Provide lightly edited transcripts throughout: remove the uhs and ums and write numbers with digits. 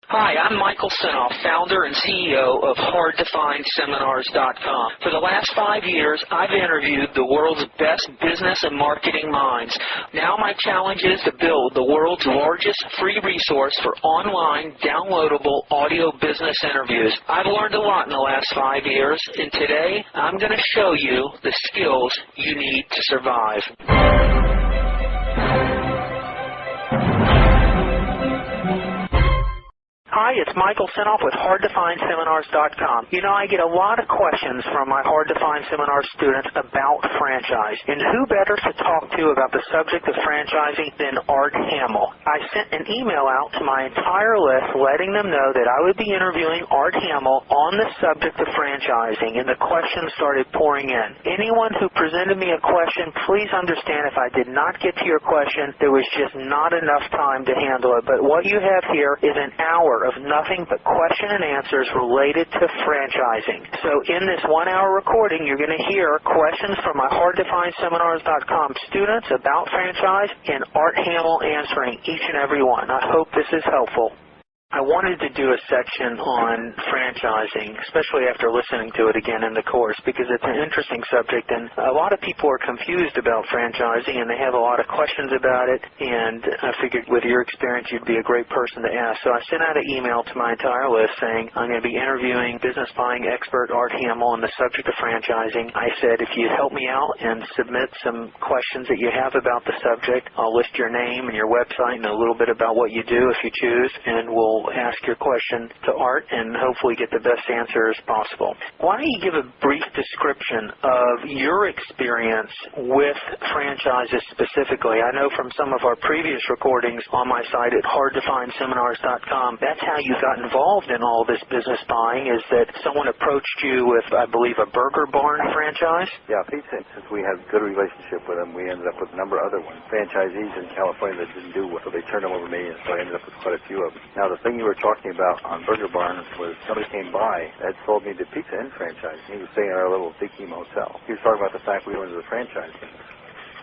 Hi, I'm Michael Senoff, founder and CEO of HardToFindSeminars.com. For the last 5 years, I've interviewed the world's best business and marketing minds. Now my challenge is to build the world's largest free resource for online, downloadable audio business interviews. I've learned a lot in the last 5 years, and today I'm going to show you the skills you need to survive. Hi, it's Michael Senoff with HardToFindSeminars.com. You know, I get a lot of questions from my Hard to Find Seminar students about franchise. And who better to talk to about the subject of franchising than Art Hamel? I sent an email out to my entire list letting them know that I would be interviewing Art Hamel on the subject of franchising, and the questions started pouring in. Anyone who presented me a question, please understand if I did not get to your question, there was just not enough time to handle it. But what you have here is an hour of nothing but question and answers related to franchising. So in this 1 hour recording, you're going to hear questions from my HardToFindSeminars.com students about franchise and Art Hamel answering each and every one. I hope this is helpful. I wanted to do a section on franchising, especially after listening to it again in the course, because it's an interesting subject, and a lot of people are confused about franchising, and they have a lot of questions about it, and I figured with your experience you'd be a great person to ask. So I sent out an email to my entire list saying I'm going to be interviewing business buying expert Art Hamel on the subject of franchising. I said if you help me out and submit some questions that you have about the subject, I'll list your name and your website and a little bit about what you do if you choose, and we'll ask your question to Art and hopefully get the best answer as possible. Why don't you give a brief description of your experience with franchises specifically? I know from some of our previous recordings on my site at HardToFindSeminars.com, that's how you got involved in all this business buying, is that someone approached you with, I believe, a Burger Barn franchise? Yeah, Pizza, since we had a good relationship with them, we ended up with a number of other ones. Franchisees in California that didn't do well, so they turned them over to me, and so I ended up with quite a few of them. Now, the thing you were talking about on Burger Barn was somebody came by that sold me the Pizza Inn franchise. He was staying at our little Tiki Motel. He was talking about the fact we went into the franchise business.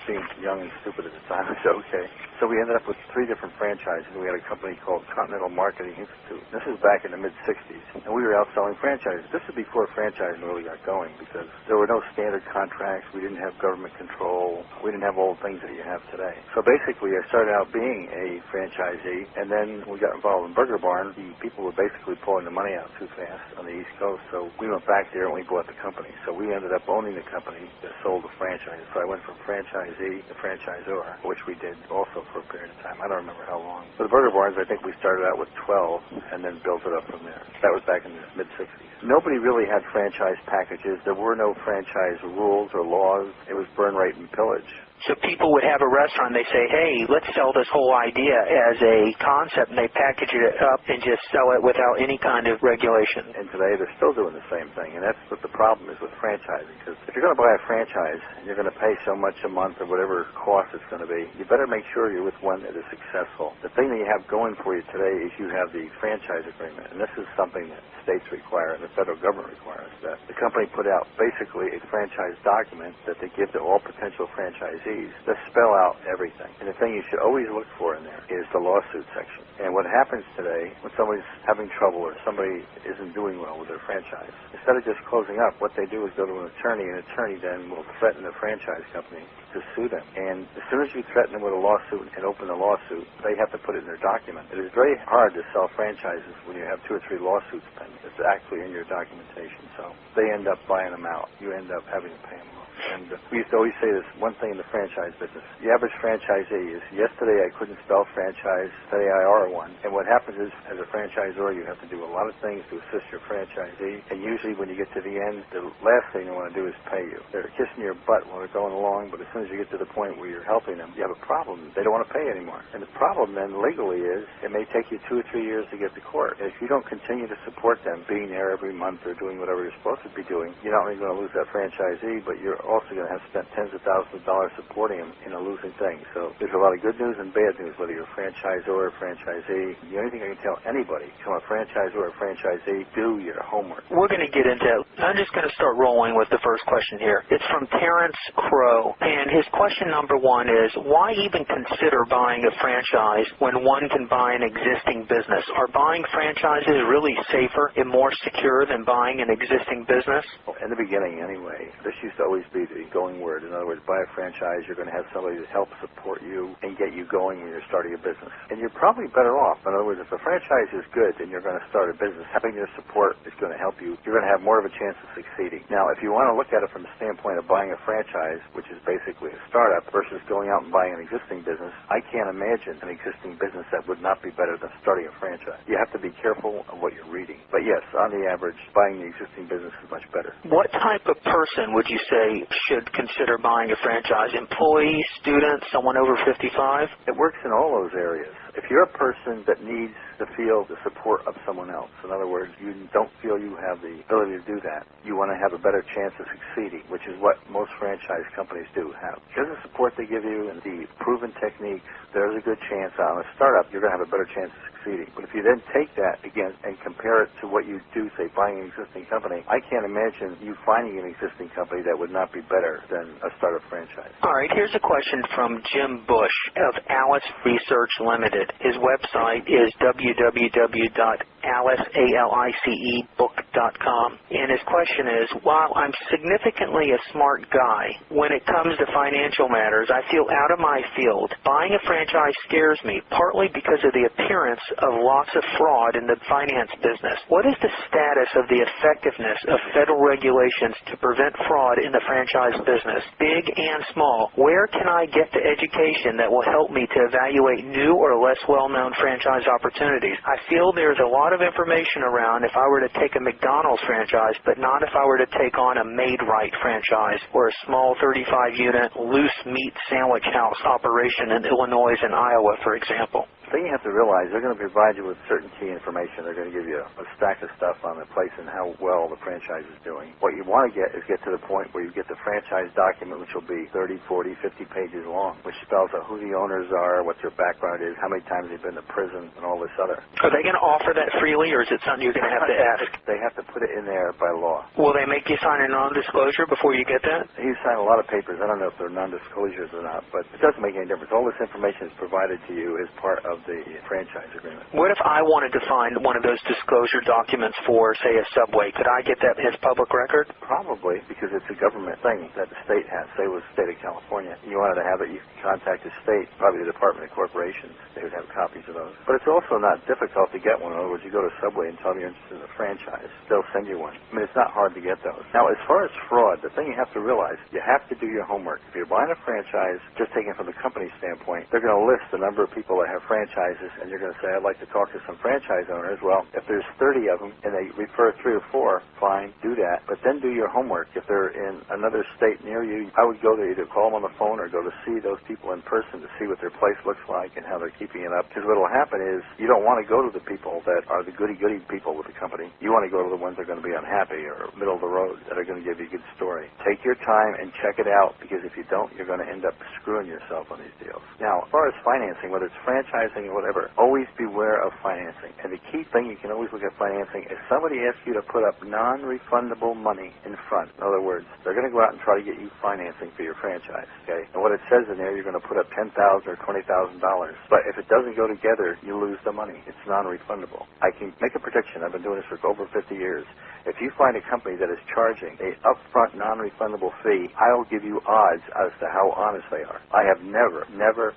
Being young and stupid at the time, I said, okay. So we ended up with 3 different franchises. We had a company called Continental Marketing Institute. This is back in the mid-'60s, and we were out selling franchises. This is before franchising really got going, because there were no standard contracts. We didn't have government control. We didn't have all the things that you have today. So basically, I started out being a franchisee, and then we got involved in Burger Barn. The people were basically pulling the money out too fast on the East Coast, so we went back there and we bought the company. So we ended up owning the company that sold the franchise. So I went from franchisee to franchisor, which we did also for a period of time. I don't remember how long. For the Burger Barns, I think we started out with 12 and then built it up from there. That was back in the mid-'60s. Nobody really had franchise packages. There were no franchise rules or laws. It was burn, rate, and pillage. So people would have a restaurant, they say, hey, let's sell this whole idea as a concept, and they package it up and just sell it without any kind of regulation. And today they're still doing the same thing, and that's what the problem is with franchising. Because if you're going to buy a franchise and you're going to pay so much a month or whatever cost it's going to be, you better make sure you're with one that is successful. The thing that you have going for you today is you have the franchise agreement, and this is something that states require and the federal government requires, that the company put out basically a franchise document that they give to all potential franchisees that spell out everything. And the thing you should always look for in there is the lawsuit section. And what happens today when somebody's having trouble or somebody isn't doing well with their franchise, instead of just closing up, what they do is go to an attorney, and an attorney then will threaten the franchise company to sue them. And as soon as you threaten them with a lawsuit and open a lawsuit, they have to put it in their document. It is very hard to sell franchises when you have 2 or 3 lawsuits pending. It's actually in your documentation. So they end up buying them out. You end up having to pay them off. And we used to always say this one thing in the franchise business. The average franchisee is, yesterday I couldn't spell franchise, today I are one. And what happens is, as a franchisor, you have to do a lot of things to assist your franchisee. And usually when you get to the end, the last thing they want to do is pay you. They're kissing your butt while they're going along, but as soon as you get to the point where you're helping them, you have a problem. They don't want to pay anymore. And the problem then legally is, it may take you 2 or 3 years to get to court. And if you don't continue to support them, being there every month or doing whatever you're supposed to be doing, you're not only going to lose that franchisee, but you're also going to have spent tens of thousands of dollars supporting them in a losing thing. So there's a lot of good news and bad news, whether you're a franchisor or a franchisee. The only thing I can tell anybody, become a franchisor or a franchisee, do your homework. We're going to get into it. I'm just going to start rolling with the first question here. It's from Terrence Crow, and his question number one is, why even consider buying a franchise when one can buy an existing business? Are buying franchises really safer and more secure than buying an existing business? In the beginning, anyway, this used to always be the going word. In other words, buy a franchise, you're going to have somebody to help support you and get you going when you're starting a business. And you're probably better off. In other words, if a franchise is good and you're going to start a business, having their support is going to help you. You're going to have more of a chance of succeeding. Now, if you want to look at it from the standpoint of buying a franchise, which is basically a startup, versus going out and buying an existing business, I can't imagine an existing business that would not be better than starting a franchise. You have to be careful of what you're reading. But yes, on the average, buying the existing business is much better. What type of person would you say should consider buying a franchise? Employee, student, someone over 55? It works in all those areas. If you're a person that needs to feel the support of someone else, in other words, you don't feel you have the ability to do that, you want to have a better chance of succeeding, which is what most franchise companies do have. Because of the support they give you and the proven techniques, there's a good chance on a startup you're going to have a better chance of succeeding. But if you then take that again and compare it to what you do, say, buying an existing company, I can't imagine you finding an existing company that would not be better than a startup franchise. All right, here's a question from Jim Bush of Alice Research Limited. His website is www.alicebook.com. And his question is, while I'm significantly a smart guy, when it comes to financial matters, I feel out of my field. Buying a franchise scares me, partly because of the appearance of lots of fraud in the finance business. What is the status of the effectiveness of federal regulations to prevent fraud in the franchise business, big and small? Where can I get the education that will help me to evaluate new or less well-known franchise opportunities? I feel there's a lot of information around if I were to take a McDonald's franchise, but not if I were to take on a Made-Right franchise or a small 35-unit loose meat sandwich house operation in Illinois and Iowa, for example. The thing you have to realize, they're going to provide you with certain key information. They're going to give you a stack of stuff on the place and how well the franchise is doing. What you want to get is get to the point where you get the franchise document, which will be 30, 40, 50 pages long, which spells out who the owners are, what their background is, how many times they've been to prison, and all this other. Are they going to offer that freely, or is it something you're going to have to ask? They have to put it in there by law. Will they make you sign a non-disclosure before you get that? You sign a lot of papers. I don't know if they're non-disclosures or not, but it doesn't make any difference. All this information is provided to you as part of the franchise agreement. What if I wanted to find one of those disclosure documents for, say, a Subway? Could I get that as public record? Probably, because it's a government thing that the state has. Say it was the state of California. You wanted to have it, you can contact the state, probably the Department of Corporations. They would have copies of those. But it's also not difficult to get one. In other words, you go to Subway and tell them you're interested in a franchise. They'll send you one. I mean, it's not hard to get those. Now, as far as fraud, the thing you have to realize, you have to do your homework. If you're buying a franchise, just taking it from the company standpoint, they're going to list the number of people that have franchises, and you're going to say, I'd like to talk to some franchise owners. Well, if there's 30 of them and they refer 3 or 4, fine, do that. But then do your homework. If they're in another state near you, I would go there, either call them on the phone or go to see those people in person to see what their place looks like and how they're keeping it up. Because what will happen is you don't want to go to the people that are the goody-goody people with the company. You want to go to the ones that are going to be unhappy or middle of the road that are going to give you a good story. Take your time and check it out, because if you don't, you're going to end up screwing yourself on these deals. Now, as far as financing, whether it's franchising or whatever, always beware of financing. And the key thing you can always look at financing is somebody asks you to put up non-refundable money in front. In other words, they're going to go out and try to get you financing for your franchise. Okay? And what it says in there, you're going to put up $10,000 or $20,000. But if it doesn't go together, you lose the money. It's non-refundable. I can make a prediction. I've been doing this for over 50 years. If you find a company that is charging a upfront non-refundable fee, I'll give you odds as to how honest they are. I have never,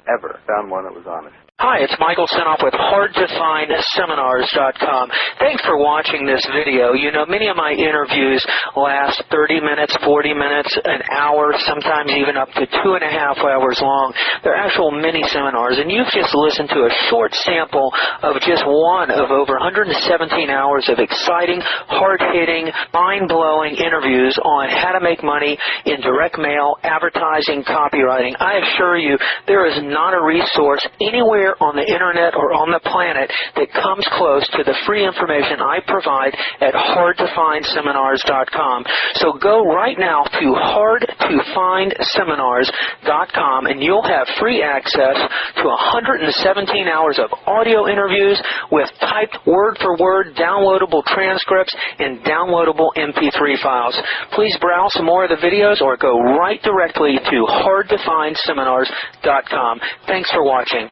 ever found one that was honest. Hi, it's Michael Senoff with HardToFindSeminars.com. Thanks for watching this video. You know, many of my interviews last 30 minutes, 40 minutes, an hour, sometimes even up to 2.5 hours long. They're actual mini seminars, and you've just listened to a short sample of just one of over 117 hours of exciting, hard-hitting, mind-blowing interviews on how to make money in direct mail, advertising, copywriting. I assure you, there is not a resource anywhere on the internet or on the planet that comes close to the free information I provide at hardtofindseminars.com. So go right now to hardtofindseminars.com and you'll have free access to 117 hours of audio interviews with typed word-for-word downloadable transcripts and downloadable MP3 files. Please browse some more of the videos or go right directly to hardtofindseminars.com. Thanks for watching.